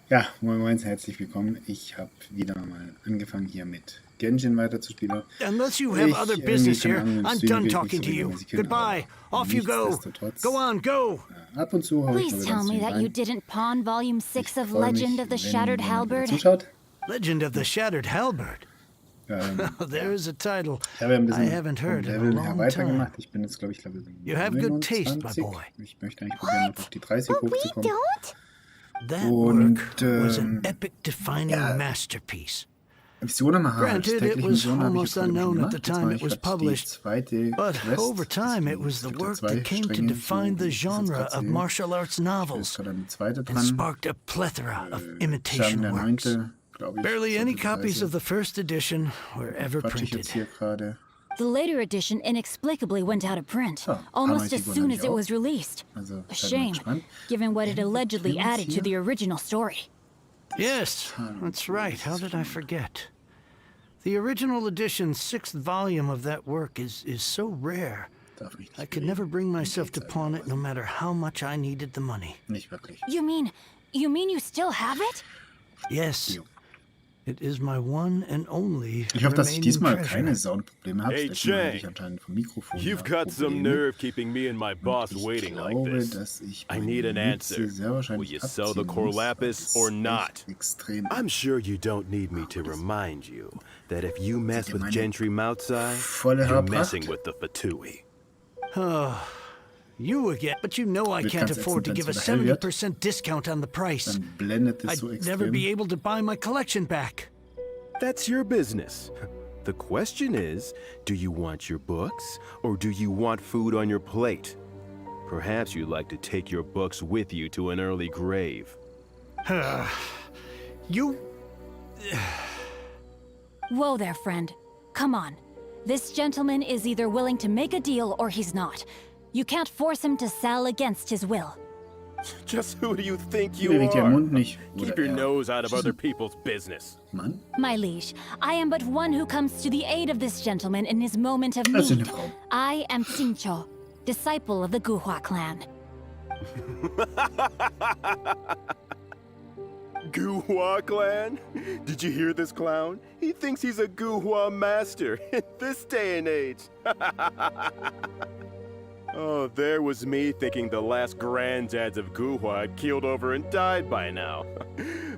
Ja, moin moin, herzlich willkommen. Ich habe wieder mal angefangen hier mit Genshin weiterzuspielen. Unless you have other business here, I'm done talking to you. Regelmäßig hin, Goodbye. Off you go. nichtsdestotrotz, Go on, go. ab und zu hau ich mal Please wieder tell einen me Stream that you rein. didn't pawn Volume 6 Ich of freue mich, Legend of the wenn Shattered jemand wieder Halberd. zuschaut. Legend of the Shattered Halberd. There's a title Ich habe ein I bisschen haven't vom heard in a Level her long time. weitergemacht. Ich bin jetzt, glaube ich, Level You have good taste, my 29. boy. Ich möchte eigentlich probieren, noch auf die 30 But we hochzukommen. don't? That Und, work was an epic-defining masterpiece. Missionen machen. Granted, it was almost unknown at the time it was Jetzt published, mache ich die zweite but Quest. over time it was the work that came to define the genre of martial arts novels and sparked a plethora of imitation works. Barely any copies of the first edition were ever printed. The later edition inexplicably went out of print, almost as soon as it was released. A shame, given what it allegedly added to the original story. Yes, that's right. How did I forget? The original edition's 6th volume of that work is so rare. I could never bring myself to pawn it no matter how much I needed the money. Nicht wirklich. You mean you still have it? Yes. It is my one and only Ich hoffe, dass ich diesmal treasure. keine Soundprobleme habe. Hey, Das letzte Mal hatte Chang, ich anscheinend vom Mikrofon You've her got some Probleme. nerve keeping me and my boss Ich waiting like glaube, this. dass ich I meine need an Mütze answer. sehr Will wahrscheinlich you sell the abziehen core muss, weil lapis das or echt not? extrem I'm sure you don't need me to remind you that if you mess with Gentry Moutsai, volle you're Haarpracht. messing with the Fatui. You again, but you know I Wird can't ganz afford to ätzend, give a wenn's wieder hell wird. 70% discount on the price. Dann blendet es I'd so never be extrem. able to buy my collection back. That's your business. The question is, do you want your books or do you want food on your plate? Perhaps you'd like to take your books with you to an early grave. You... Whoa there, friend. Come on. This gentleman is either willing to make a deal or he's not. You can't force him to sell against his will. Just who do you think you Bewegt den are? Mund nicht. Keep Oder your er. nose out of other people's business. Mann? My liege, I am but one who comes to the aid of this gentleman in his moment of Das ist eine need. Frau. I am Xingqiu, disciple of the Guhua clan. Guhua clan? Did you hear this clown? He thinks he's a Guhua master in this day and age. Oh, there was me thinking the last granddads of Guhua had keeled over and died by now.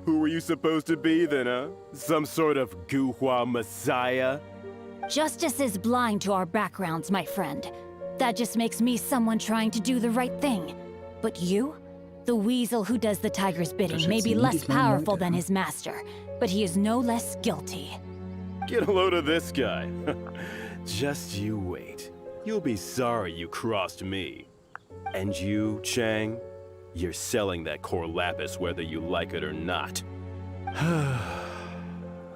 Who were you supposed to be then, huh? Some sort of Guhua messiah? Justice is blind to our backgrounds, my friend. That just makes me someone trying to do the right thing. But you? The weasel who does the tiger's bidding may be less powerful than his master, but he is no less guilty. Get a load of this guy. Just you wait. You'll be sorry you crossed me. And you, Chang, you're selling that core lapis whether you like it or not.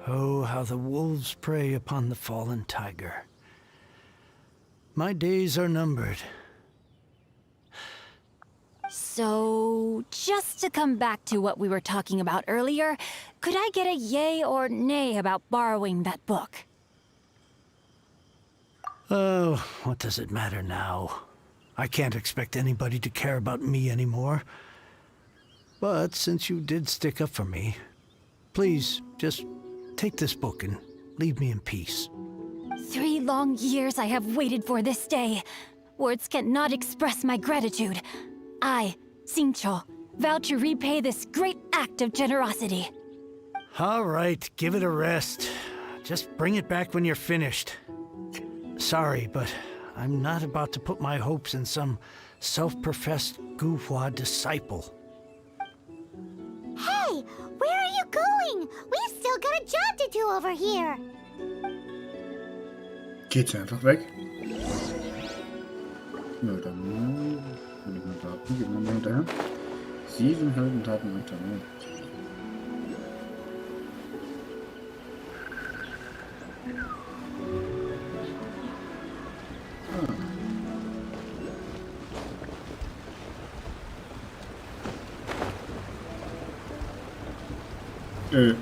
Oh, how the wolves prey upon the fallen tiger. My days are numbered. So, just to come back to what we were talking about earlier, could I get a yay or nay about borrowing that book? Oh, what does it matter now? I can't expect anybody to care about me anymore. But since you did stick up for me, please, just take this book and leave me in peace. 3 long years I have waited for this day. Words cannot express my gratitude. I, Xingqiu, vow to repay this great act of generosity. All right, give it a rest. Just bring it back when you're finished. Sorry, but I'm not about to put my hopes in some self-professed Guhua disciple. Hey, where are you going? We've still got a job to do over here. Geht sie einfach weg? Ja, dann will ich mal Daten, gehen wir mal hinterher. 7 Heldentaten hinterher.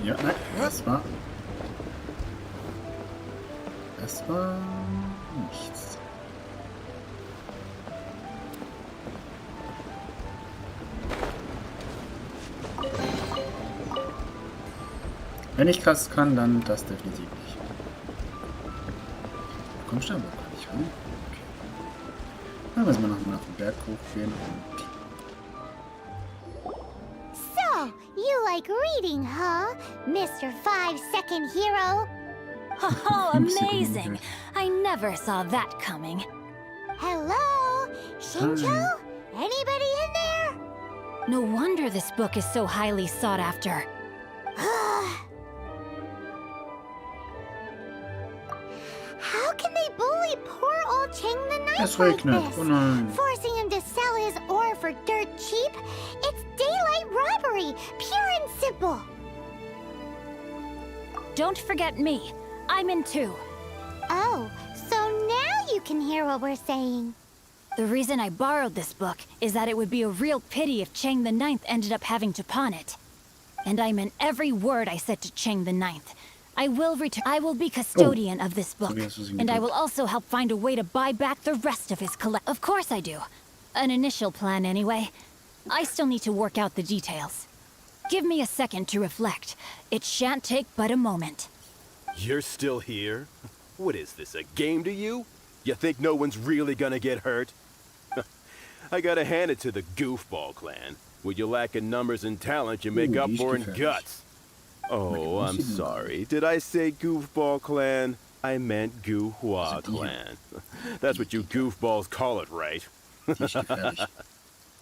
Ja, nein, das war nichts. Wenn ich krass kann, dann das definitiv nicht. Kommst du aber gar nicht ran? Okay. Dann müssen wir nochmal auf den Berg hochgehen und... So, you like reading, huh? Mr. 5-second hero? Oh, amazing! I never saw that coming. Hello? Shinjo? Anybody in there? No wonder this book is so highly sought after. How can they bully poor old Chang the Knight Es like regnet. this? Oh nein. Forcing him to sell his ore for dirt cheap? It's daylight robbery, pure and simple. Don't forget me. I'm in too. Oh, so now you can hear what we're saying. The reason I borrowed this book is that it would be a real pity if Chang the Ninth ended up having to pawn it. And I meant every word I said to Chang the Ninth. I will be custodian of this book, and I will also help find a way to buy back the rest of his collect. Of course I do. An initial plan anyway. I still need to work out the details. Give me a second to reflect. It shan't take but a moment. You're still here? What is this, a game to you? You think no one's really gonna get hurt? I gotta hand it to the Goofball clan. What you lack in numbers and talent, you make up for in guts. Oh, I'm sorry. Did I say Goofball clan? I meant Guhua clan. That's what you goofballs call it, right?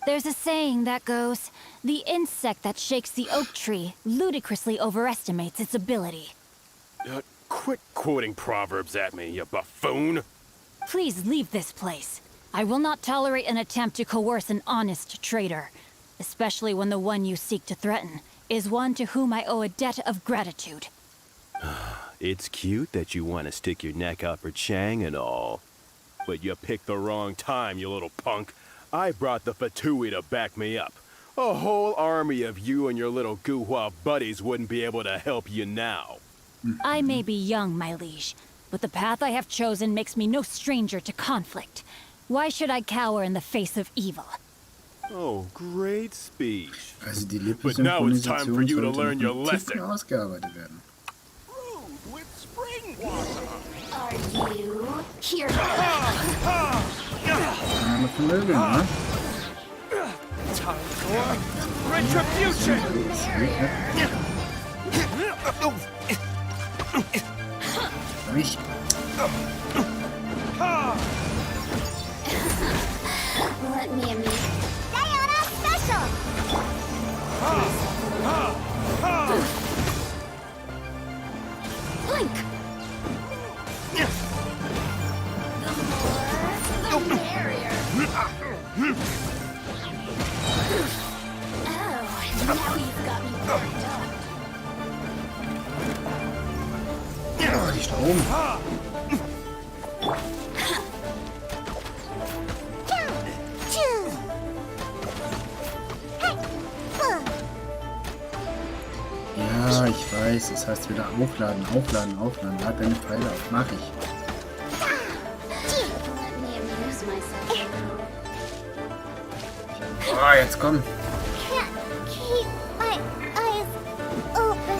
There's a saying that goes, the insect that shakes the oak tree ludicrously overestimates its ability. Quit quoting proverbs at me, you buffoon! Please leave this place. I will not tolerate an attempt to coerce an honest trader, especially when the one you seek to threaten is one to whom I owe a debt of gratitude. It's cute that you want to stick your neck out for Chang and all. But you picked the wrong time, you little punk. I brought the Fatui to back me up. A whole army of you and your little Guhua buddies wouldn't be able to help you now. I may be young, my liege, but the path I have chosen makes me no stranger to conflict. Why should I cower in the face of evil? Oh, great speech. Also die But now it's time for Lippensynchronisation you to sollte learn noch your ein Ticken lesson. ausgearbeitet werden. With spring water. Are you here? Aber Vermögen, ne? Time for retribution. Es regnet. Nicht. Let me in. Sayonara special! Link! The more, the merrier. Oh, now you've got me worked up. Oh, die Strom. Ja, ich weiß. Das heißt wieder aufladen, aufladen, aufladen. Lad deine Pfeile auf. Mach ich. Let me amuse myself. Oh, jetzt komm. Can't keep my eyes open.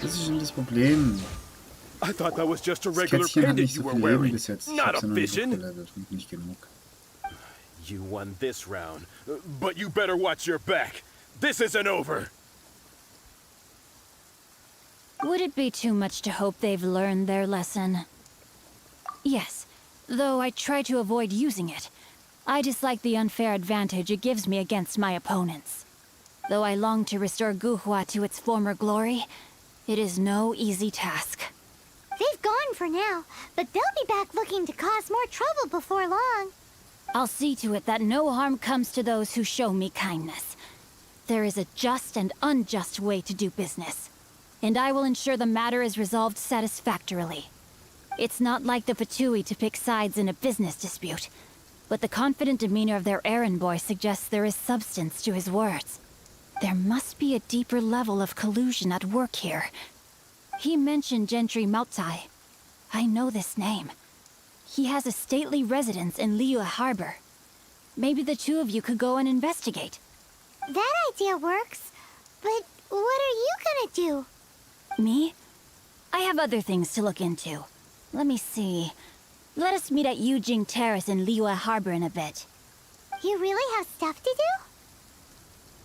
Das ist schon das Problem. I thought that was just a Das regular Kätzchen hat pendant nicht you so were viel Leben wearing, bis jetzt. Ich not hab's a ja noch nicht vision. hochgeladen. Nicht genug. You won this round, but you better watch your back. This isn't over. Would it be too much to hope they've learned their lesson? Yes, though I try to avoid using it. I dislike the unfair advantage it gives me against my opponents. Though I long to restore Guhua to its former glory, it is no easy task. They've gone for now, but they'll be back looking to cause more trouble before long. I'll see to it that no harm comes to those who show me kindness. There is a just and unjust way to do business, and I will ensure the matter is resolved satisfactorily. It's not like the Fatui to pick sides in a business dispute, but the confident demeanor of their errand boy suggests there is substance to his words. There must be a deeper level of collusion at work here. He mentioned Gentry Mautai. I know this name. He has a stately residence in Liyue Harbor. Maybe the two of you could go and investigate. That idea works. But what are you gonna do? Me? I have other things to look into. Let me see. Let us meet at Yujing Terrace in Liyue Harbor in a bit. You really have stuff to do?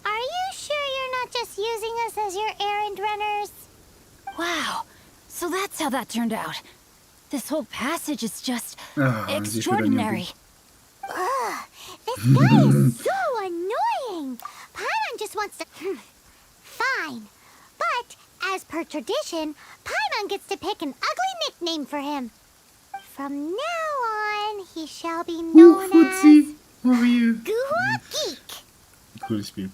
Are you sure you're not just using us as your errand runners? Wow. So that's how that turned out. This whole passage is just Ah, extraordinary. Ugh, this guy is so annoying. Paimon just wants to... Fine. But, as per tradition, Paimon gets to pick an ugly nickname for him. From now on, he shall be known as... Fuzzi, Marie. Guhua Geek. Cooles Spiel.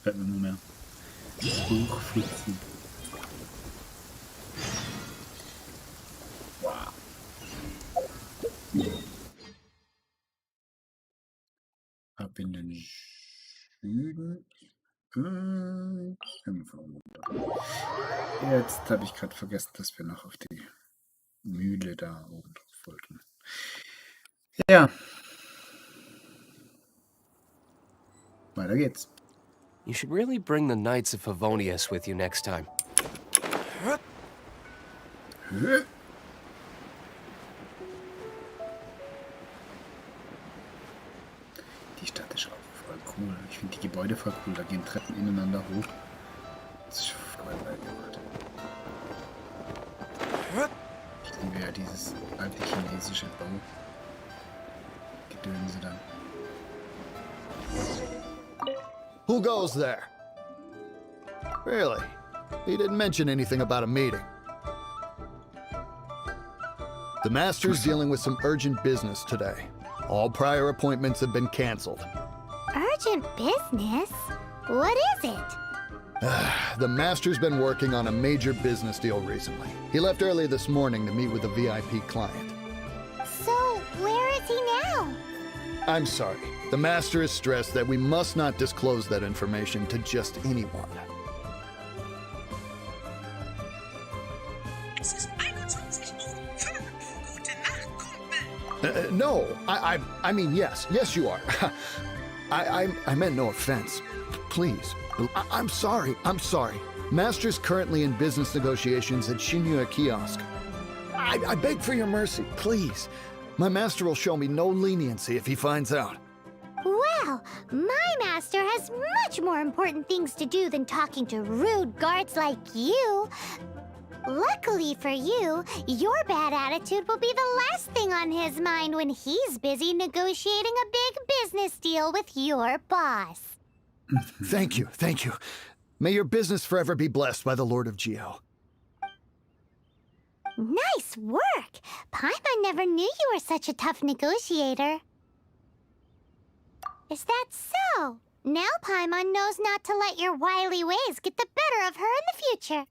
Fällt mir nur mehr. Fuzzi. Wow. Ab in den Süden. Irgendwo runter. Jetzt habe ich gerade vergessen, dass wir noch auf die Mühle da oben drauf wollten. Ja. Weiter geht's. You should really bring the Knights of Favonius with you next time. Die Stadt ist auch voll cool. Ich finde die Gebäude voll cool. Da gehen Treppen ineinander hoch. Das ist voll geil gemacht. Ich liebe ja dieses alte chinesische Bau-Gedönse da. Who goes there? Really? He didn't mention anything about a meeting. The Master's dealing with some urgent business today. All prior appointments have been canceled. Urgent business? What is it? The Master's been working on a major business deal recently. He left early this morning to meet with a VIP client. So, where is he now? I'm sorry. The Master is stressed that we must not disclose that information to just anyone. No, I mean, yes. Yes, you are. I meant no offense. Please. I'm sorry. Master's currently in business negotiations at Shinyue Kiosk. I beg for your mercy, please. My master will show me no leniency if he finds out. Well, my master has much more important things to do than talking to rude guards like you. Luckily for you, your bad attitude will be the last thing on his mind when he's busy negotiating a big business deal with your boss. Thank you. May your business forever be blessed by the Lord of Geo. Nice work! Paimon never knew you were such a tough negotiator. Is that so? Now Paimon knows not to let your wily ways get the better of her in the future.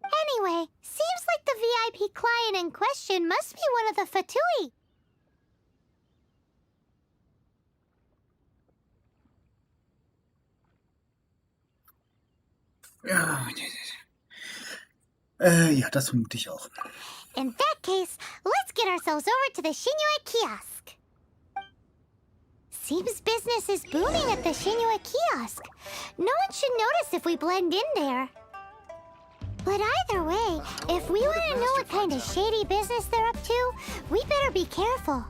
Anyway, seems like the VIP client in question must be one of the Fatui. Ja, das vermute ich auch. In that case, let's get ourselves over to the Shinyue Kiosk. Seems business is booming at the Shinyue Kiosk. No one should notice if we blend in there. But either way, if we want to know what kind of shady business they're up to, we better be careful.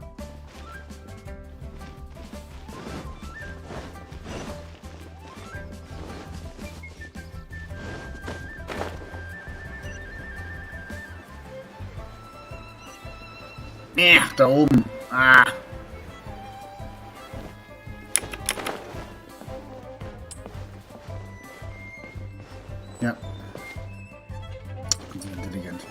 Ja, da oben. Ah. Ja. Sehr intelligent.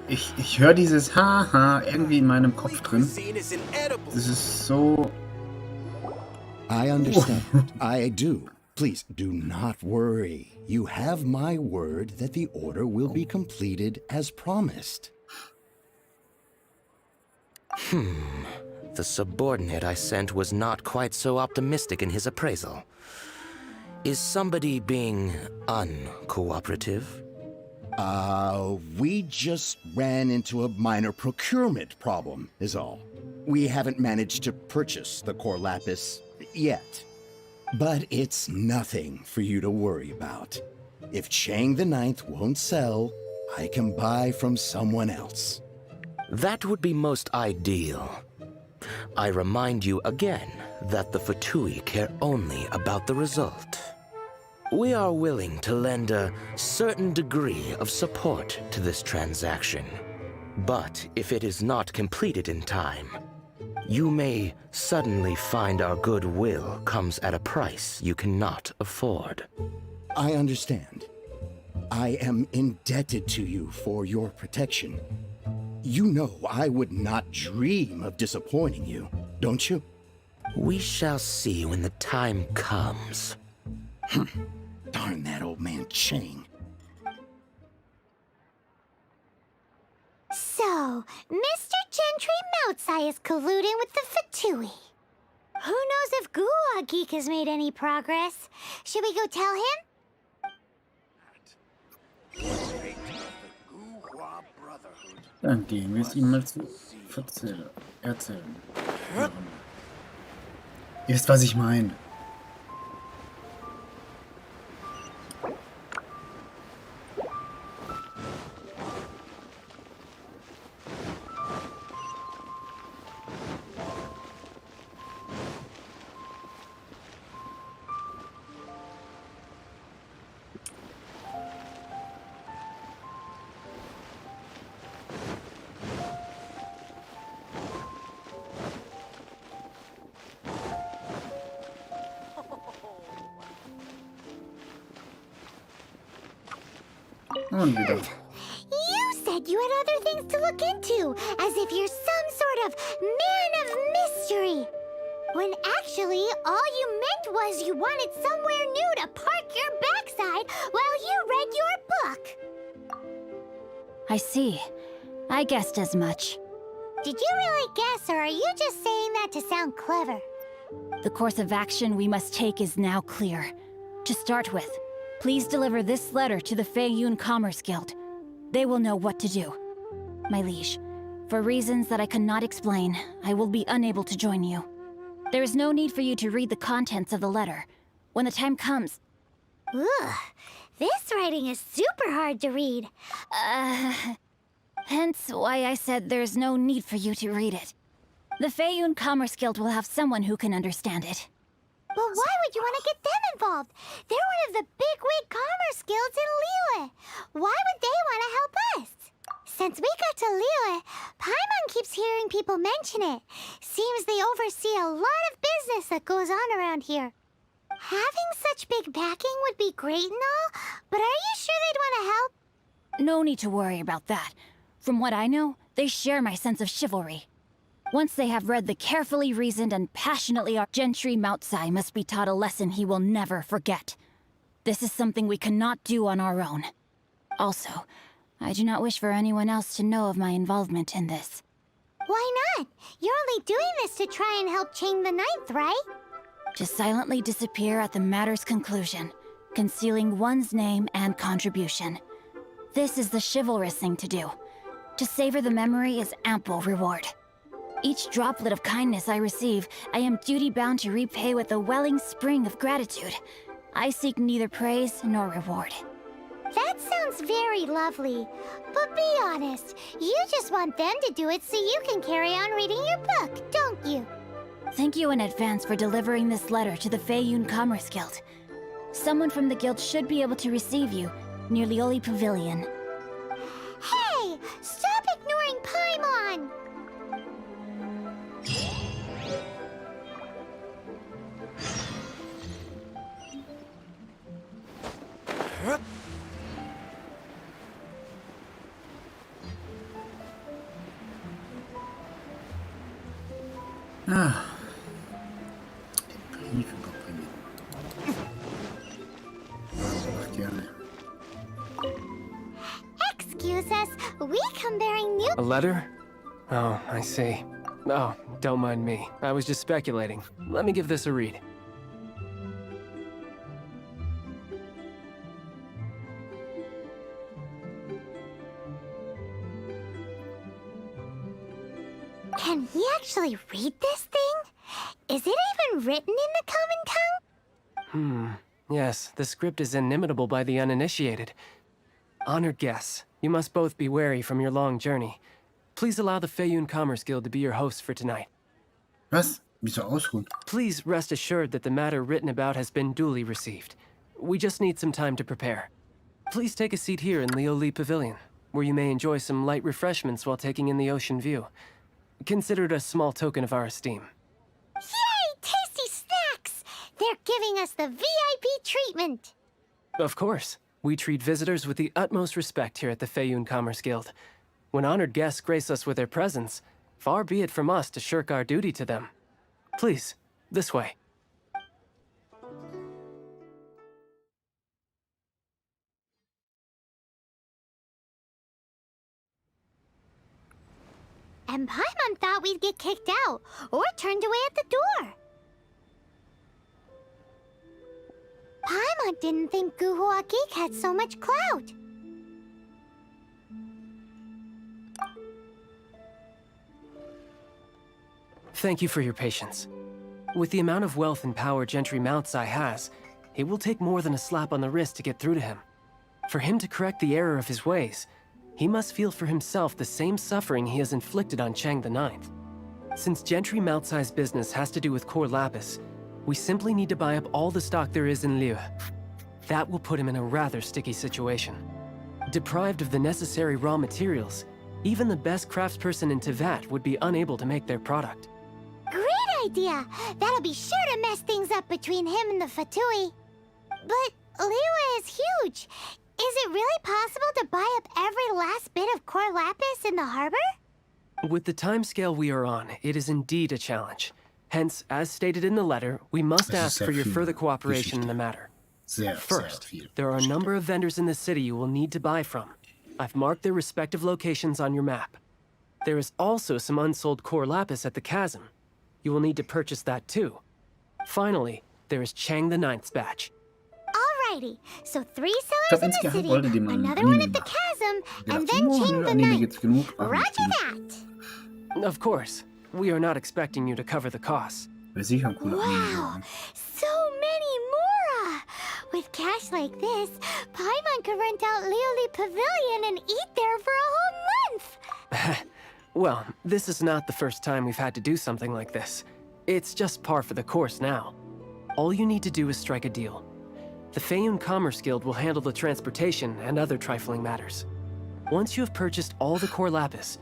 Ich höre dieses Haha irgendwie in meinem Kopf drin. Das ist so... I understand. I do. Please, do not worry. You have my word that the order will be completed as promised. The subordinate I sent was not quite so optimistic in his appraisal. Is somebody being uncooperative? We just ran into a minor procurement problem, is all. We haven't managed to purchase the core lapis yet. But it's nothing for you to worry about. If Chang the Ninth won't sell, I can buy from someone else. That would be most ideal. I remind you again that the Fatui care only about the result. We are willing to lend a certain degree of support to this transaction. But if it is not completed in time, you may suddenly find our goodwill comes at a price you cannot afford. I understand. I am indebted to you for your protection. You know I would not dream of disappointing you, don't you? We shall see when the time comes. Darn that old man Chang. So, Mr. Gentry Moutsai is colluding with the Fatui. Who knows if Guwa Geek has made any progress? Should we go tell him? Dann gehen wir es ihm mal zu erzählen. Ihr wisst, was ich meine. Und wieder. You said you had other things to look into, as if you're some sort of man of mystery. When actually, all you meant was you wanted somewhere new to park your backside while you read your book. I see. I guessed as much. Did you really guess, or are you just saying that to sound clever? The course of action we must take is now clear. To start with, please deliver this letter to the Feiyun Commerce Guild. They will know what to do. My liege, for reasons that I cannot explain, I will be unable to join you. There is no need for you to read the contents of the letter. When the time comes... Ugh, this writing is super hard to read. Hence why I said there's no need for you to read it. The Feiyun Commerce Guild will have someone who can understand it. But why would you want to get them involved? They're one of the bigwig commerce guilds in Liyue. Why would they want to help us? Since we got to Liyue, Paimon keeps hearing people mention it. Seems they oversee a lot of business that goes on around here. Having such big backing would be great and all, but are you sure they'd want to help? No need to worry about that. From what I know, they share my sense of chivalry. Once they have read the carefully reasoned and passionately art, Gentry Moutsai must be taught a lesson he will never forget. This is something we cannot do on our own. Also, I do not wish for anyone else to know of my involvement in this. Why not? You're only doing this to try and help Chang the Ninth, right? To silently disappear at the matter's conclusion, concealing one's name and contribution. This is the chivalrous thing to do. To savor the memory is ample reward. Each droplet of kindness I receive, I am duty-bound to repay with a welling spring of gratitude. I seek neither praise nor reward. That sounds very lovely. But be honest, you just want them to do it so you can carry on reading your book, don't you? Thank you in advance for delivering this letter to the Feiyun Commerce Guild. Someone from the guild should be able to receive you near Lioli Pavilion. Hey! Stop ignoring Paimon! Ah. Den Brief überbringen. Ach, gerne. Excuse us, we come bearing new... A letter? Oh, I see. Oh, don't mind me. I was just speculating. Let me give this a read. Can we actually read this thing? Is it even written in the common tongue? Yes, the script is inimitable by the uninitiated. Honored guests, you must both be wary from your long journey. Please allow the Feiyun Commerce Guild to be your hosts for tonight. Was? Wieso ausruhen? Please rest assured that the matter written about has been duly received. We just need some time to prepare. Please take a seat here in Leo Lee Pavilion, where you may enjoy some light refreshments while taking in the ocean view. Consider it a small token of our esteem. Yay! Tasty snacks! They're giving us the VIP treatment! Of course. We treat visitors with the utmost respect here at the Feiyun Commerce Guild. When honored guests grace us with their presence, far be it from us to shirk our duty to them. Please, this way. And Paimon thought we'd get kicked out, or turned away at the door. Paimon didn't think Guhua Geek had so much clout. Thank you for your patience. With the amount of wealth and power Gentry Moutsai has, it will take more than a slap on the wrist to get through to him. For him to correct the error of his ways, he must feel for himself the same suffering he has inflicted on Chang the Ninth. Since Gentry Moutsai's business has to do with core lapis, we simply need to buy up all the stock there is in Liu. That will put him in a rather sticky situation. Deprived of the necessary raw materials, even the best craftsperson in Teyvat would be unable to make their product. Great idea! That'll be sure to mess things up between him and the Fatui. But Liyue is huge. Is it really possible to buy up every last bit of core lapis in the harbor? With the timescale we are on, it is indeed a challenge. Hence, as stated in the letter, we must ask for your further cooperation in the matter. First, there are a number of vendors in the city you will need to buy from. I've marked their respective locations on your map. There is also some unsold core lapis at the chasm. You will need to purchase that too. Finally, there is Chang the Ninth's batch. Alrighty, so 3 sellers in the city, another one at the chasm, and then Chang the Ninth. Roger that! Of course. We are not expecting you to cover the costs. Wow, so many more! With cash like this, Paimon could rent out Lioli Pavilion and eat there for a whole month! Well, this is not the first time we've had to do something like this. It's just par for the course now. All you need to do is strike a deal. The Feiyun Commerce Guild will handle the transportation and other trifling matters. Once you have purchased all the core lapis,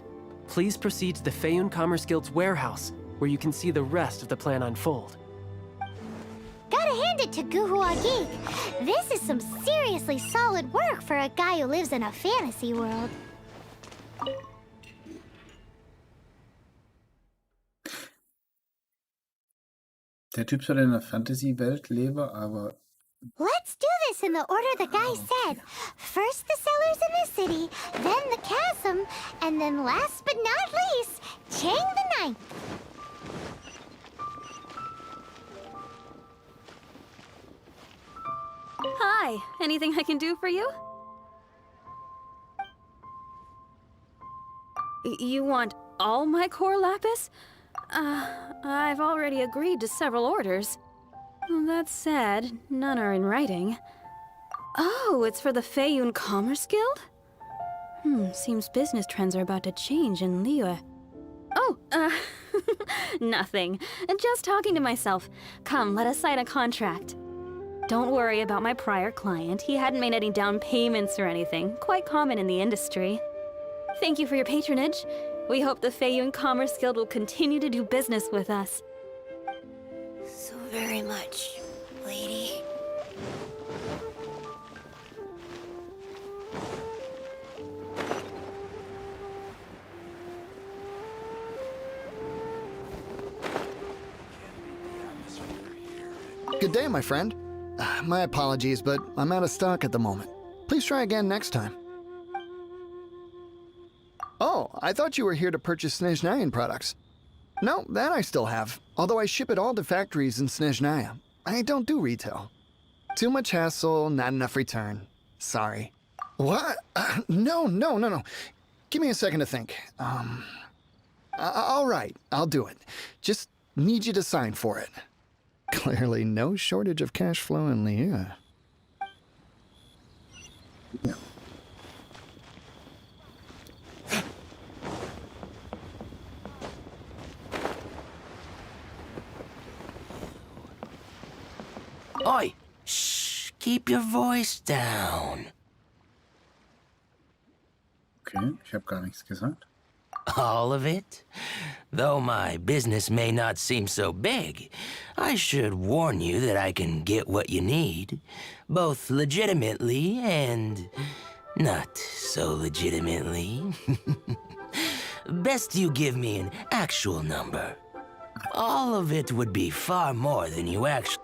please proceed to the Feiyun Commerce Guild's warehouse, where you can see the rest of the plan unfold. Gotta hand it to Guhua Geek. This is some seriously solid work for a guy who lives in a fantasy world. Der Typ soll in einer Fantasy-Welt leben, aber... Let's do this in the order the guy said. First the sellers in the city, then the chasm, and then last but not least, Chang the Ninth. Hi, anything I can do for you? You want all my core lapis? I've already agreed to several orders. That said, none are in writing. Oh, it's for the Feiyun Commerce Guild? Seems business trends are about to change in Liyue. Oh, nothing. Just talking to myself. Come, let us sign a contract. Don't worry about my prior client. He hadn't made any down payments or anything. Quite common in the industry. Thank you for your patronage. We hope the Feiyun Commerce Guild will continue to do business with us. So very much, lady. Good day, my friend. My apologies, but I'm out of stock at the moment. Please try again next time. Oh, I thought you were here to purchase Snezhnayan products. No, that I still have, although I ship it all to factories in Snezhnaya. I don't do retail. Too much hassle, not enough return. Sorry. What? No. Give me a second to think. All right, I'll do it. Just need you to sign for it. Clearly no shortage of cash flow in Liu. Ja. Oi! Shh! Keep your voice down. Okay, ich habe gar nichts gesagt. All of it? Though my business may not seem so big, I should warn you that I can get what you need, both legitimately and not so legitimately. Best you give me an actual number. All of it would be far more than you actually...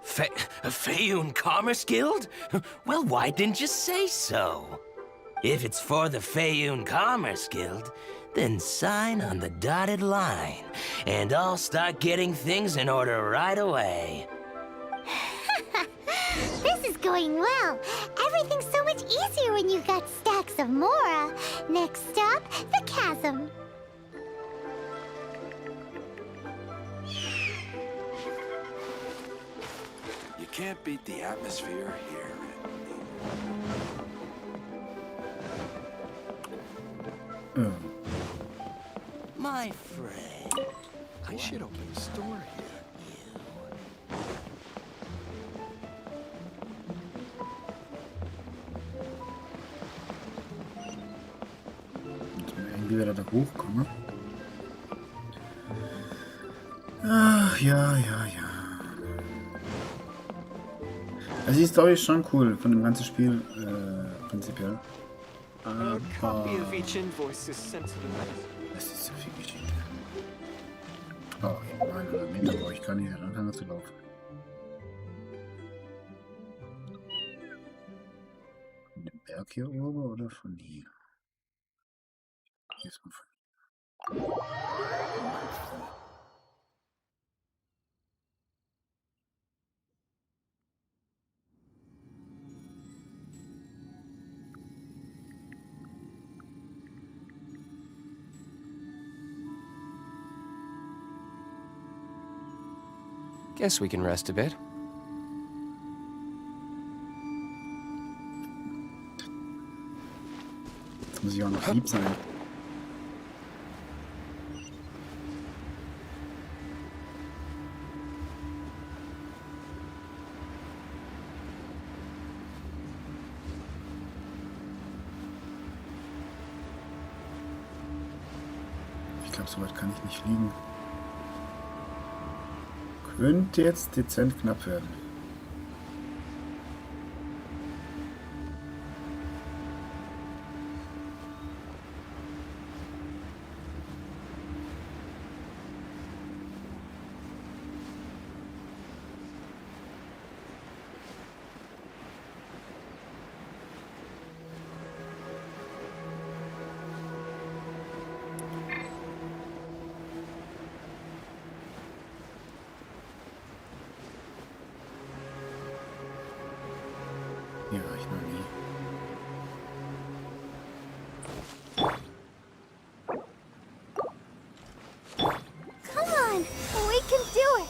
Fayoun Commerce Guild? Well, why didn't you say so? If it's for the Fayoun Commerce Guild, then sign on the dotted line, and I'll start getting things in order right away. This is going well. Everything's so much easier when you've got stacks of Mora. Next stop, the chasm. You can't beat the atmosphere here. My friend. I should open a store here. Müssen wir irgendwie wieder da hochkommen. Ach, ja. Also die Story ist schon cool von dem ganzen Spiel, prinzipiell. A copy of each invoice is sent to the bank. Das ist so viel Geschichte. Oh, 900 Meter brauche ich gar nicht heranfangen zu laufen. Von dem Berg hier oben oder von hier? Hier ist man von hier. Guess we can rest a bit. Jetzt muss ich auch noch lieb sein. Ich glaube, so weit kann ich nicht fliegen. Könnte jetzt dezent knapp werden. Hier war ich noch nie. Come on, we can do it.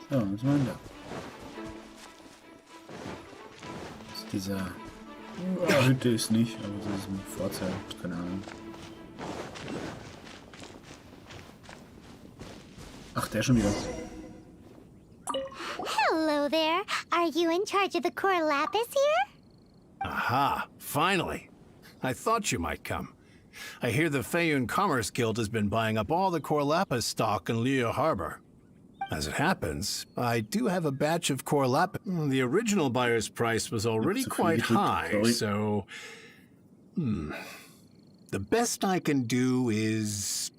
So, was war denn da? Das ist dieser... Hütte ist nicht, aber das ist ein Vorteil, keine Ahnung. Ach, der schon wieder. Hello there. Are you in charge of the core lapis here? Aha, finally. I thought you might come. I hear the Fayoun Commerce Guild has been buying up all the core lapis stock in Liu Harbor. As it happens, I do have a batch of core lapis. The original buyer's price was already quite high, so... The best I can do is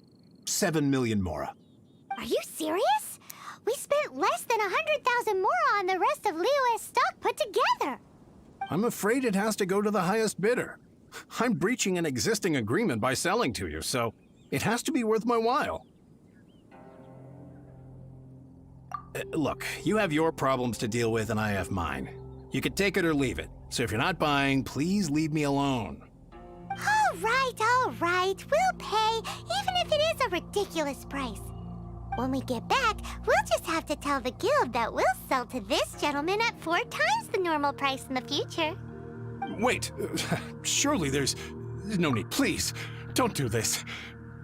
7 million Mora. Are you serious? We spent less than 100,000 Mora on the rest of Liyue's stock put together. I'm afraid it has to go to the highest bidder. I'm breaching an existing agreement by selling to you, so it has to be worth my while. Look, you have your problems to deal with and I have mine. You can take it or leave it. So if you're not buying, please leave me alone. All right. We'll pay, even if it is a ridiculous price. When we get back, we'll just have to tell the guild that we'll sell to this gentleman at 4 times the normal price in the future. Wait, surely there's no need. Please, don't do this.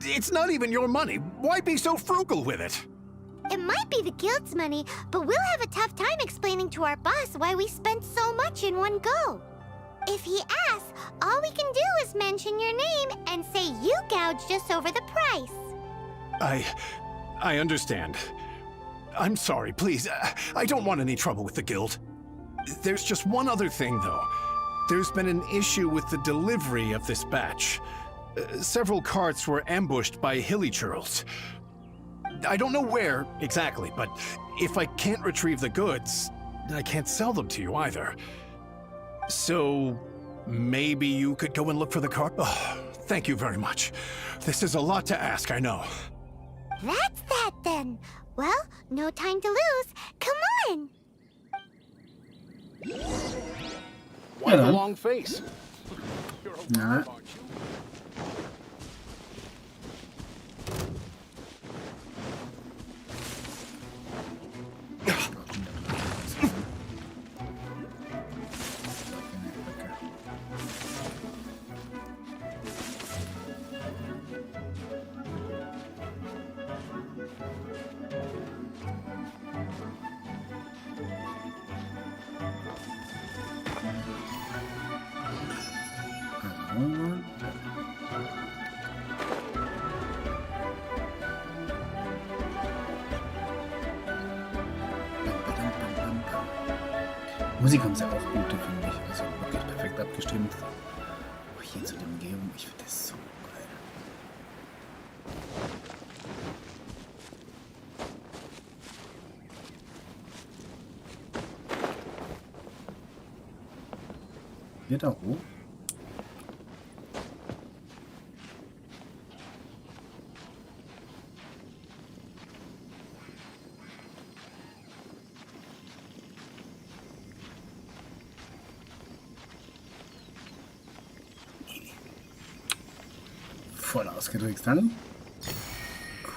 It's not even your money. Why be so frugal with it? It might be the guild's money, but we'll have a tough time explaining to our boss why we spent so much in one go. If he asks, all we can do is mention your name and say you gouged us over the price. I understand. I'm sorry, please. I don't want any trouble with the guild. There's just one other thing, though. There's been an issue with the delivery of this batch. Several carts were ambushed by hilly churls. I don't know where exactly, but if I can't retrieve the goods, I can't sell them to you either. So maybe you could go and look for the cart? Oh, thank you very much. This is a lot to ask, I know. That's that then. Well, no time to lose. Come on. Why the long face? Na. Musik haben sie auch gute, finde ich. Also wirklich perfekt abgestimmt. Oh, hier zu der Umgebung, ich finde das so geil. Hier da hoch. Voll ausgedrückt dann.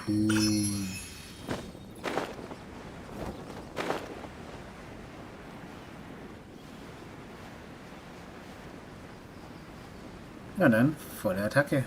Cool. Na dann, volle Attacke.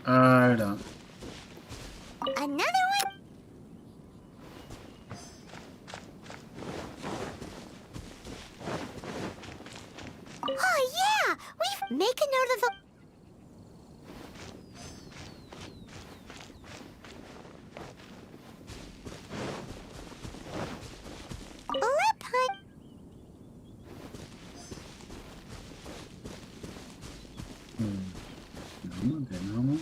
Alter. Another one? Oh yeah! We've make a note of the... Den haben wir.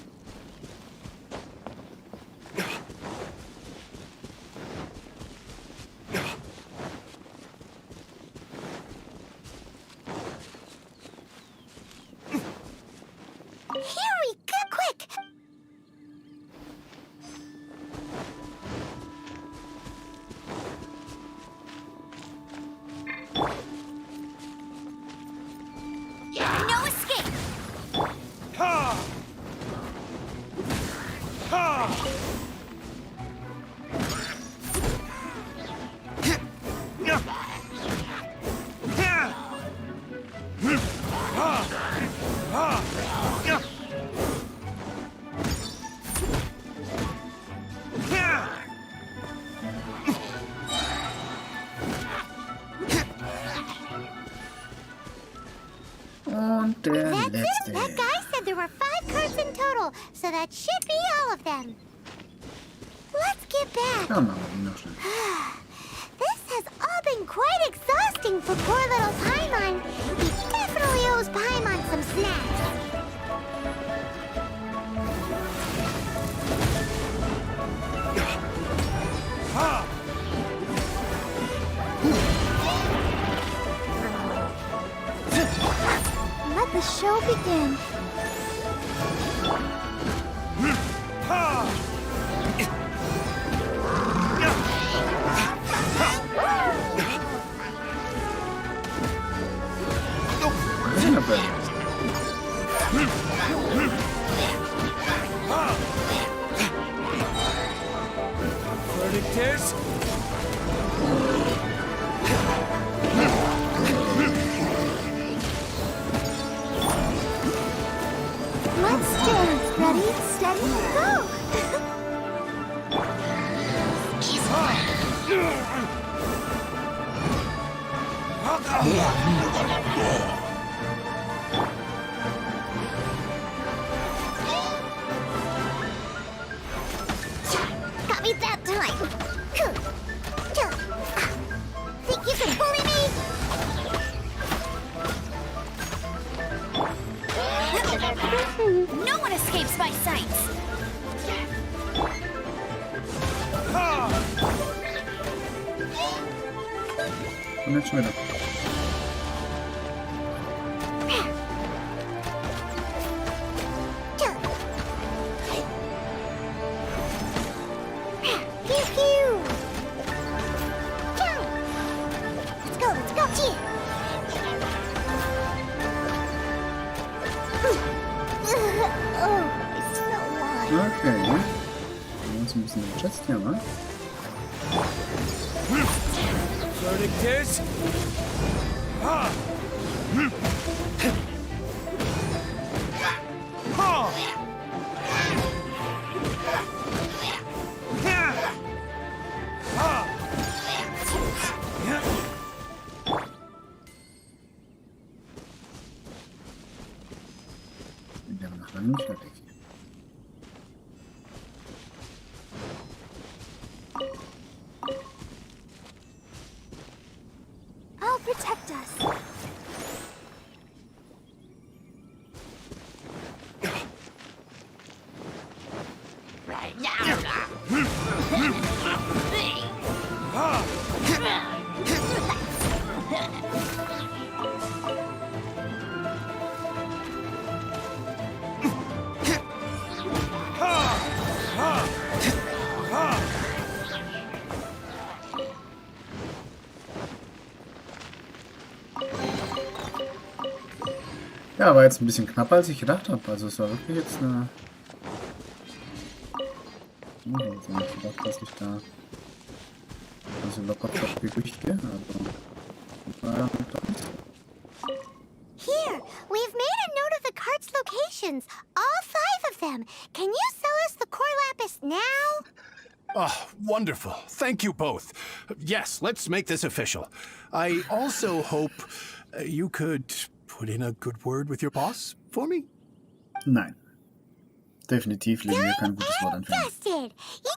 Here we go, quick! No escape! Ha! Ha! Und der That's letzte. it! That guy said there were 5 carts in total, so that should be all of them. Let's get back. Ja, machen wir die noch schnell. This has all been quite exhausting for poor little Paimon. He definitely owes Paimon some snacks. show begin. Verdict is... Let's dance. Ready, steady, go! Got me that time. Think you can bully me? No one escapes my sights! Und jetzt schon wieder. Pew pew! Let's go, gee! Oh, it's so long. Okay. Wir haben uns ein bisschen geschätzt hier, wa? Verdict is... Wir haben noch lange nicht fertig. I'll protect us. Ja, war jetzt ein bisschen knapper, als ich gedacht habe. Also es war wirklich jetzt eine... Ich hätte jetzt nicht gedacht, dass ich da also locker flockig durchgehe. Also war doch nicht so. Here, we've made a note of the cart's locations. All 5 of them. Can you sell us the core lapis now? Oh, wonderful. Thank you both. Yes, let's make this official. I also hope you could put in a good word with your boss for me? Nein. Definitiv legen wir kein gutes Wort an. Invested.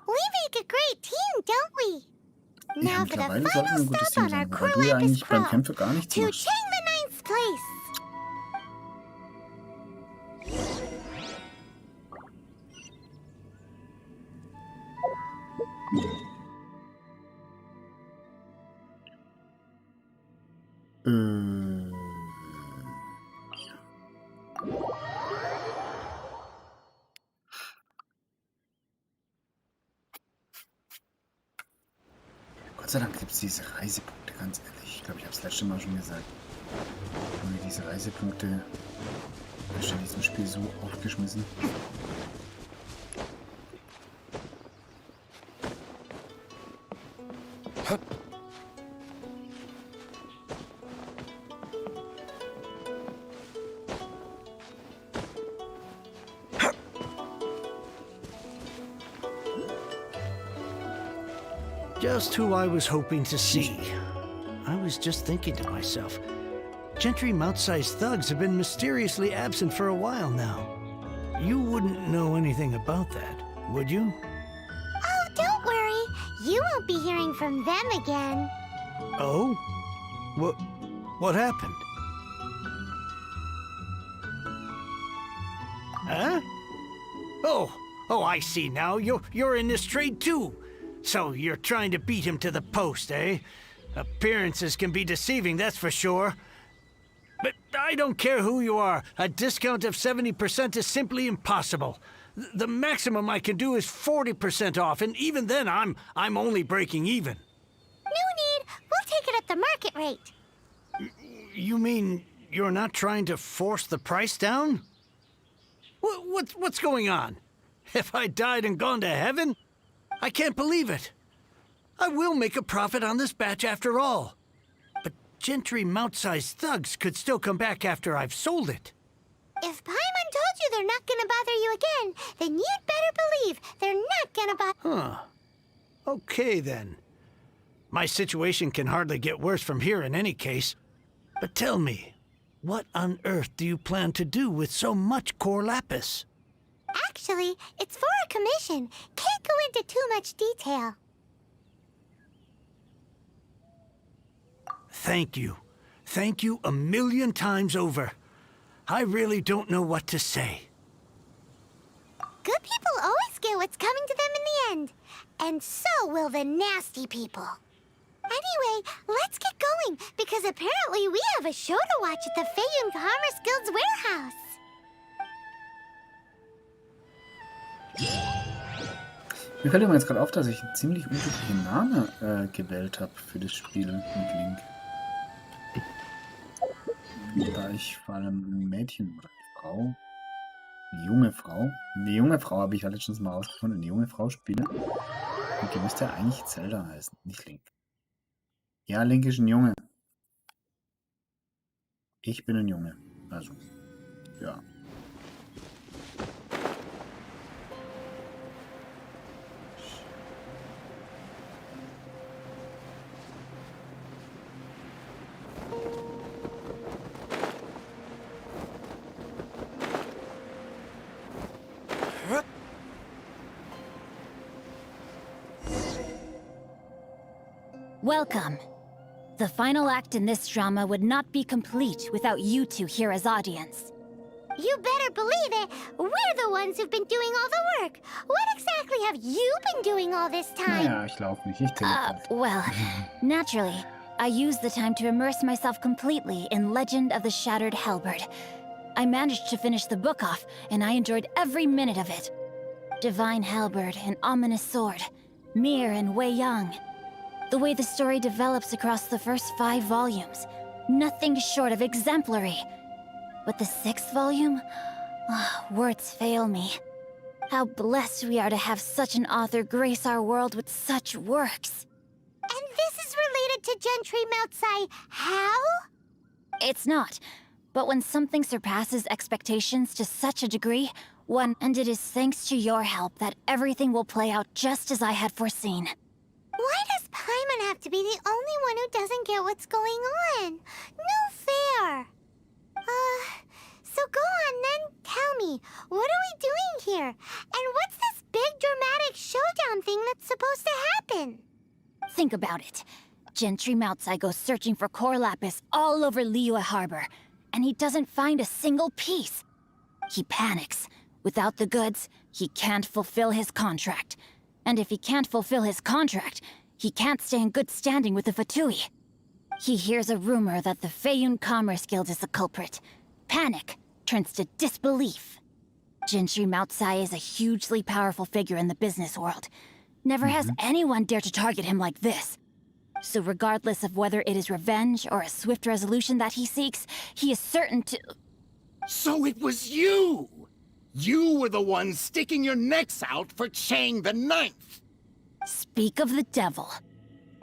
We make a great team, don't we? Ja, Now for the mittlerweile sollten wir ein final gutes stop Team on our sein, weil core du ja lapis eigentlich beim crawl. Kämpfe gar nichts To machst. Chang the 9th place. Gott sei Dank gibt es diese Reisepunkte, ganz ehrlich. Ich glaube, ich habe es letzte Mal schon gesagt. Ohne diese Reisepunkte bin ich in diesem Spiel so aufgeschmissen. Just who I was hoping to see. I was just thinking to myself, Gentry Mount-sized thugs have been mysteriously absent for a while now. You wouldn't know anything about that, would you? Oh, don't worry. You won't be hearing from them again. Oh? What happened? Huh? Oh, I see now. You're in this trade too. So you're trying to beat him to the post, eh? Appearances can be deceiving, that's for sure. But I don't care who you are. A discount of 70% is simply impossible. The maximum I can do is 40% off, and even then I'm only breaking even. No need. We'll take it at the market rate. You mean you're not trying to force the price down? What's going on? Have I died and gone to heaven? I can't believe it. I will make a profit on this batch after all. But Gentry Mount-sized thugs could still come back after I've sold it. If Paimon told you they're not gonna bother you again, then you'd better believe they're not gonna bother. Huh. Okay, then. My situation can hardly get worse from here in any case. But tell me, what on earth do you plan to do with so much core lapis? Actually, it's for a commission. Can't go into too much detail. Thank you. Thank you a million times over. I really don't know what to say. Good people always get what's coming to them in the end. And so will the nasty people. Anyway, let's get going, because apparently we have a show to watch at the Feiyun Commerce Guild's warehouse. Mir fällt übrigens gerade auf, dass ich einen ziemlich unglücklichen Namen gewählt habe für das Spiel mit Link. Da ich vor allem ein Mädchen oder eine Frau, eine junge Frau habe ich ja letztens mal rausgefunden, eine junge Frau spiele. Und die müsste ja eigentlich Zelda heißen, nicht Link. Ja, Link ist ein Junge. Ich bin ein Junge. Also, ja. Welcome. The final act in this drama would not be complete without you two here as audience. You better believe it. We're the ones who've been doing all the work. What exactly have you been doing all this time? Naja, ich laufe nicht, ich teleport. Well, naturally, I used the time to immerse myself completely in Legend of the Shattered Halberd. I managed to finish the book off, and I enjoyed every minute of it. Divine Halberd, an ominous sword. Mir and Wei Yang. The way the story develops across the first 5 volumes. Nothing short of exemplary. But the 6th volume? Words fail me. How blessed we are to have such an author grace our world with such works. And this is related to Gentry Moutsai. How? It's not. But when something surpasses expectations to such a degree, and it is thanks to your help that everything will play out just as I had foreseen. Why does Paimon have to be the only one who doesn't get what's going on? No fair. So go on then, tell me, what are we doing here? And what's this big dramatic showdown thing that's supposed to happen? Think about it. Gentry Moutsai goes searching for core lapis all over Liyue Harbor, and he doesn't find a single piece. He panics. Without the goods, he can't fulfill his contract. And if he can't fulfill his contract, he can't stay in good standing with the Fatui. He hears a rumor that the Feiyun Commerce Guild is the culprit. Panic turns to disbelief. Gentry Moutsai is a hugely powerful figure in the business world. Never has anyone dared to target him like this. So regardless of whether it is revenge or a swift resolution that he seeks, he is certain to... So it was you! You were the one sticking your necks out for Chang the Ninth! Speak of the devil.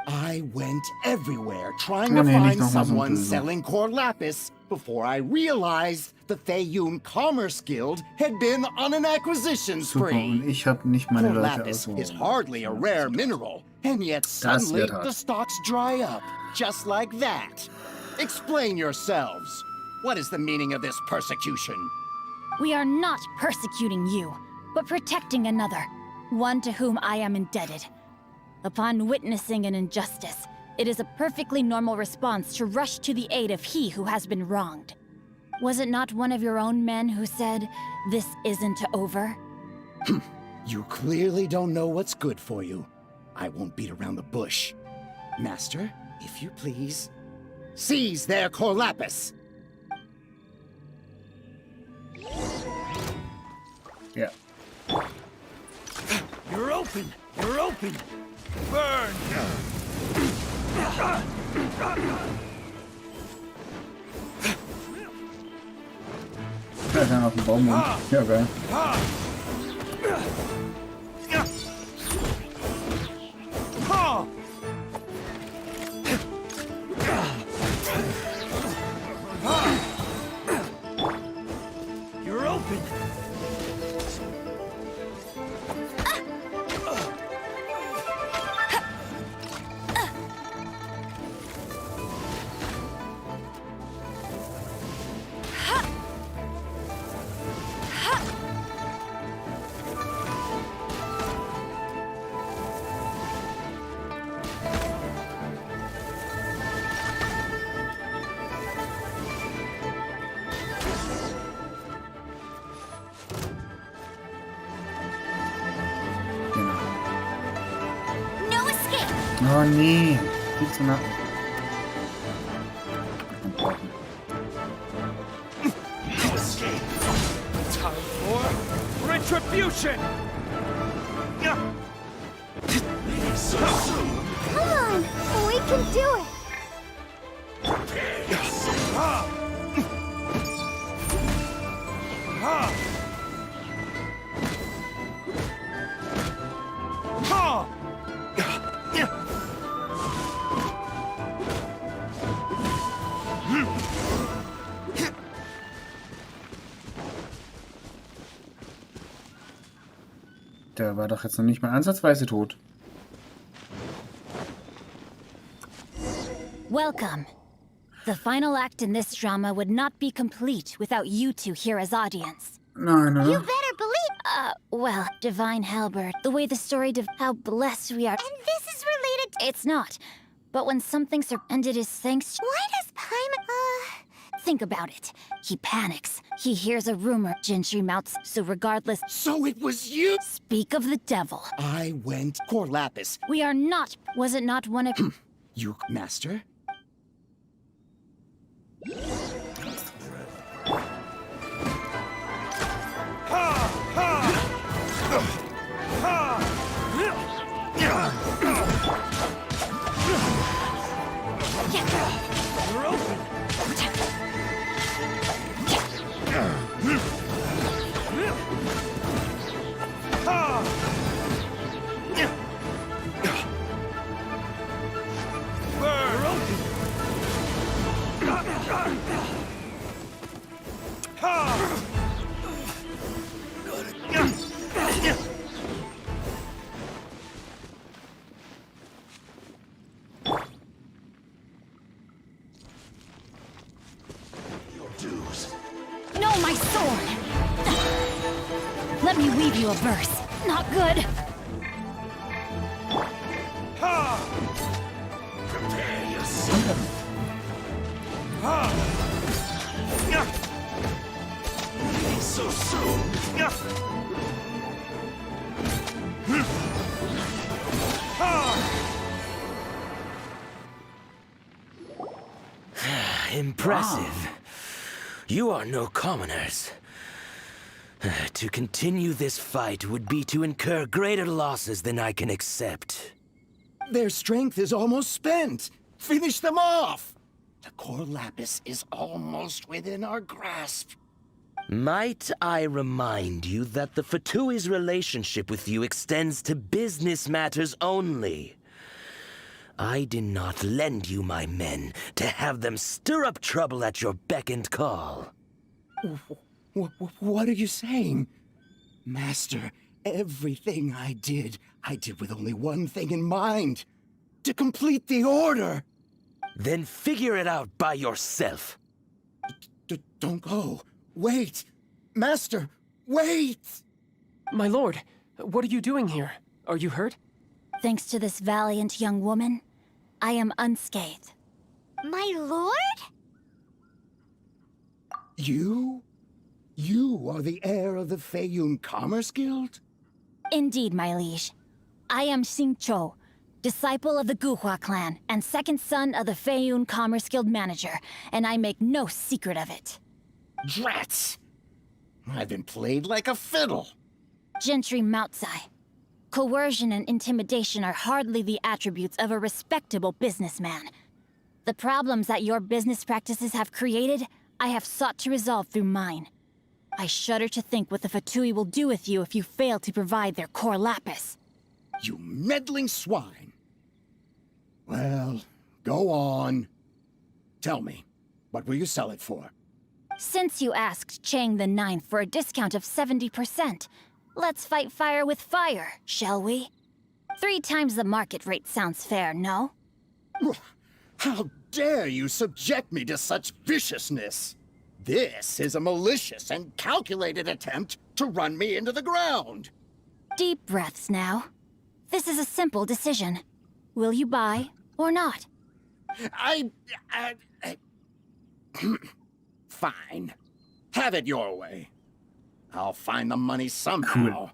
I went everywhere trying to find someone selling core lapis before I realized the Feiyun Commerce Guild had been on an acquisition spree. Ich hab nicht meine Core Leute lapis is hardly a rare mineral, and yet suddenly the stocks dry up, just like that. Explain yourselves. What is the meaning of this persecution? We are not persecuting you, but protecting another, one to whom I am indebted. Upon witnessing an injustice, it is a perfectly normal response to rush to the aid of he who has been wronged. Was it not one of your own men who said, "This isn't over"? You clearly don't know what's good for you. I won't beat around the bush. Master, if you please, seize their core lapis. Ja. You're open! You're open! Burn! Ja, dann auf dem Baum. Ja, geil. You're open! No escape! Oh nee. Viel zu nah. Time for retribution! Come on! We can do it! Der war doch jetzt noch nicht mal ansatzweise tot. Welcome. The final act in this drama would not be complete without you two here as audience. Nein, You oder? better believe. Well, Divine Halberd, the way the story how blessed we are. And this is related to. It's not. But when something and it is thanks to. Why does Paimon. Think about it. He panics. He hears a rumor Gentry mounts, so regardless. So it was you? Speak of the devil. I went Core Lapis. We are not. Was it not one of. You, Master? You're open! You're open! No, my sword! Let me weave you a verse. Not good. Prepare yourself! So soon! Impressive. You are no commoners. To continue this fight would be to incur greater losses than I can accept. Their strength is almost spent. Finish them off. The Core Lapis is almost within our grasp. Might I remind you that the Fatui's relationship with you extends to business matters only? I did not lend you my men to have them stir up trouble at your beck and call. What are you saying? Master, everything I did with only one thing in mind. To complete the order. Then figure it out by yourself. Don't go. Wait. Master, wait! My lord, what are you doing here? Are you hurt? Thanks to this valiant young woman, I am unscathed. My lord? You? You are the heir of the Feiyun Commerce Guild? Indeed, my liege. I am Xingqiu, disciple of the Guhua clan and second son of the Feiyun Commerce Guild manager, and I make no secret of it. Drats! I've been played like a fiddle. Gentry Moutsai. Coercion and intimidation are hardly the attributes of a respectable businessman. The problems that your business practices have created, I have sought to resolve through mine. I shudder to think what the Fatui will do with you if you fail to provide their core lapis. You meddling swine. Well, go on. Tell me, what will you sell it for? Since you asked Chang the Ninth for a discount of 70%, let's fight fire with fire, shall we? 3 times the market rate sounds fair, no? How dare you subject me to such viciousness? This is a malicious and calculated attempt to run me into the ground. Deep breaths now. This is a simple decision. Will you buy or not? Fine. Have it your way. I'll find the money somehow. Cool.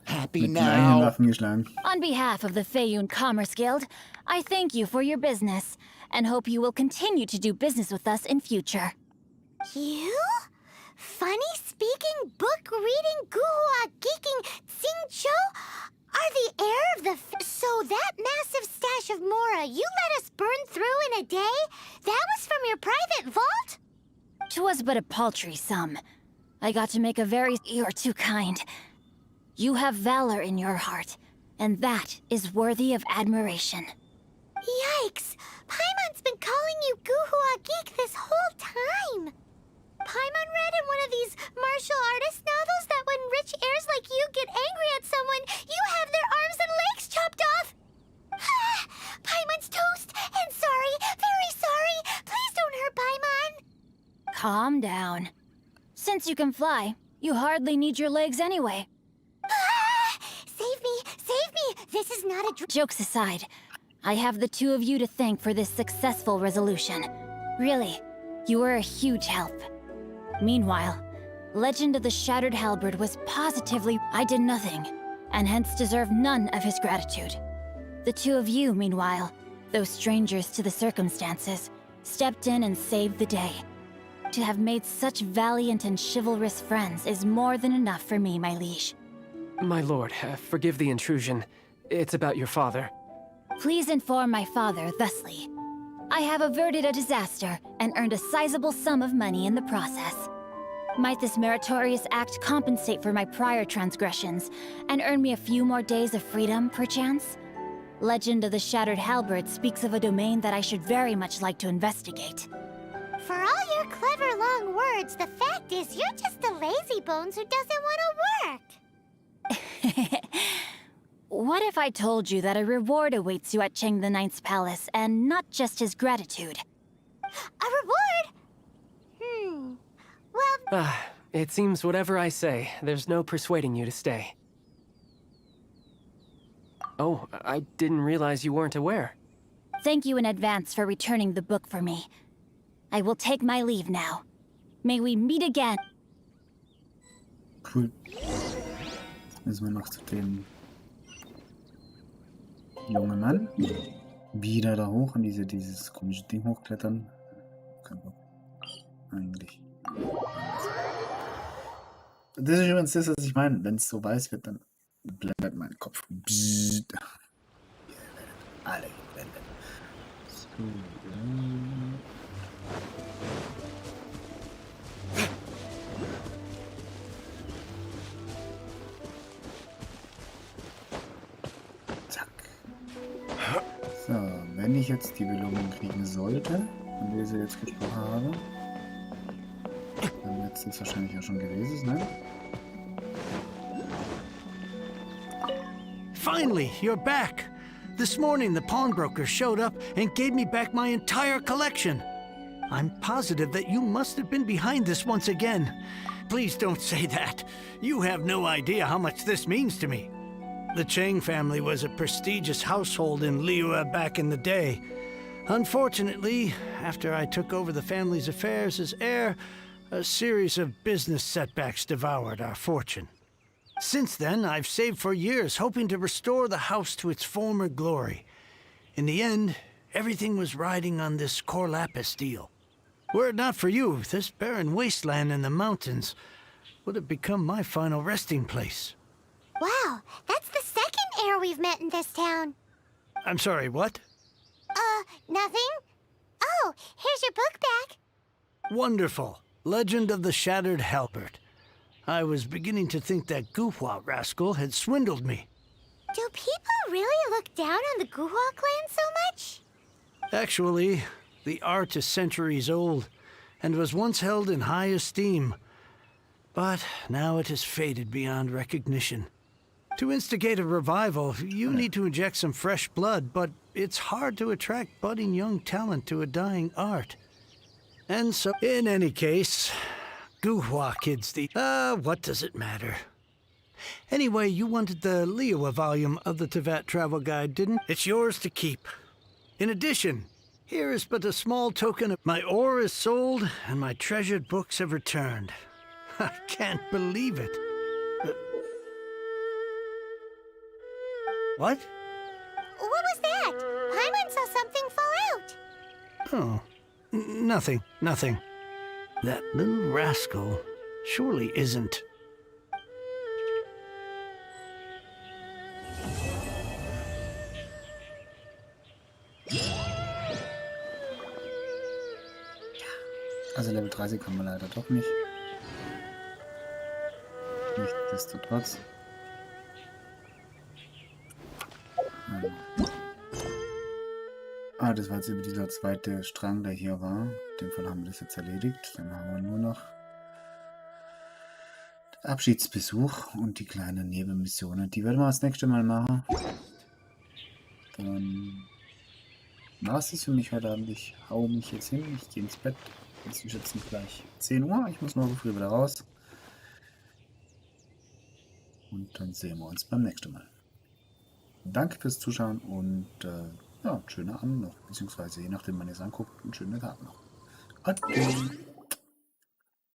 Happy Mit den eigenen now. Waffen geschlagen. On behalf of the Feiyun Commerce Guild, I thank you for your business, and hope you will continue to do business with us in future. You? Funny speaking, book reading, guhua geeking, Xingqiu? Are the heir of the so that massive stash of Mora you let us burn through in a day? That was from your private vault? 'Twas but a paltry sum. I got to make a very... You're too kind. You have valor in your heart, and that is worthy of admiration. Yikes! Paimon's been calling you guhua geek this whole time. Paimon read in one of these martial artist novels that when rich heirs like you get angry at someone, you have their arms and legs chopped off. Paimon's toast, and sorry, very sorry. Please don't hurt Paimon. Calm down. Since you can fly, you hardly need your legs anyway. Save me, save me. This is not a Jokes aside, I have the 2 of you to thank for this successful resolution. Really, you were a huge help. Meanwhile, Legend of the Shattered Halberd was positively I did nothing, and hence deserve none of his gratitude. The 2 of you, meanwhile, though strangers to the circumstances, stepped in and saved the day. To have made such valiant and chivalrous friends is more than enough for me, my liege. My lord, forgive the intrusion. It's about your father. Please inform my father thusly. I have averted a disaster and earned a sizable sum of money in the process. Might this meritorious act compensate for my prior transgressions and earn me a few more days of freedom, perchance? Legend of the Shattered Halberd speaks of a domain that I should very much like to investigate. For all your clever long words, the fact is you're just a lazy bones who doesn't want to work. What if I told you that a reward awaits you at Cheng the Ninth's palace, and not just his gratitude? A reward? Well... It seems whatever I say, there's no persuading you to stay. Oh, I didn't realize you weren't aware. Thank you in advance for returning the book for me. I will take my leave now. May we meet again. Cool. Jetzt müssen wir noch zu dem jungen Mann. Wieder da hoch und dieses komische Ding hochklettern. Kein Bock. Eigentlich. Das ist übrigens das, was ich meine. Wenn es so weiß wird, dann blendet mein Kopf. Bzzzt. Ihr werdet alle geblendet. So. Zack. So, wenn ich jetzt die Belohnung kriegen sollte, und wir sie jetzt gesprochen haben, dann wird es jetzt wahrscheinlich auch schon gewesen sein. Finally, you're back. This morning, the pawnbroker showed up and gave me back my entire collection. I'm positive that you must have been behind this once again. Please don't say that. You have no idea how much this means to me. The Chang family was a prestigious household in Liyue back in the day. Unfortunately, after I took over the family's affairs as heir, a series of business setbacks devoured our fortune. Since then, I've saved for years, hoping to restore the house to its former glory. In the end, everything was riding on this core lapis deal. Were it not for you, this barren wasteland in the mountains would have become my final resting place. met in this town. I'm sorry, what? Nothing? Oh, here's your book back. Wonderful. Legend of the Shattered Halberd. I was beginning to think that Guhua rascal had swindled me. Do people really look down on the Guhua clan so much? Actually, the art is centuries old and was once held in high esteem. But now it has faded beyond recognition. To instigate a revival, you need to inject some fresh blood, but it's hard to attract budding young talent to a dying art. And so, in any case, Guhua kid's the... what does it matter? Anyway, you wanted the Liyue volume of the Teyvat Travel Guide, didn't? It's yours to keep. In addition, here is but a small token of my ore is sold and my treasured books have returned. I can't believe it. What? What was that? Paimon saw something fall out. Oh, nothing. That little rascal surely isn't... Also Level 30 kann man leider doch nicht. Nichtsdestotrotz. Das war jetzt über dieser zweite Strang, der hier war. In dem Fall haben wir das jetzt erledigt. Dann haben wir nur noch den Abschiedsbesuch und die kleinen Nebenmissionen. Die werden wir das nächste Mal machen. Dann war es das für mich heute Abend. Ich hau mich jetzt hin. Ich gehe ins Bett. Es ist jetzt nicht gleich 10 Uhr. Ich muss morgen früh wieder raus. Und dann sehen wir uns beim nächsten Mal. Danke fürs Zuschauen und ja, schönen Abend noch. Beziehungsweise je nachdem, wann ihr es anguckt, einen schönen Tag noch. Adieu.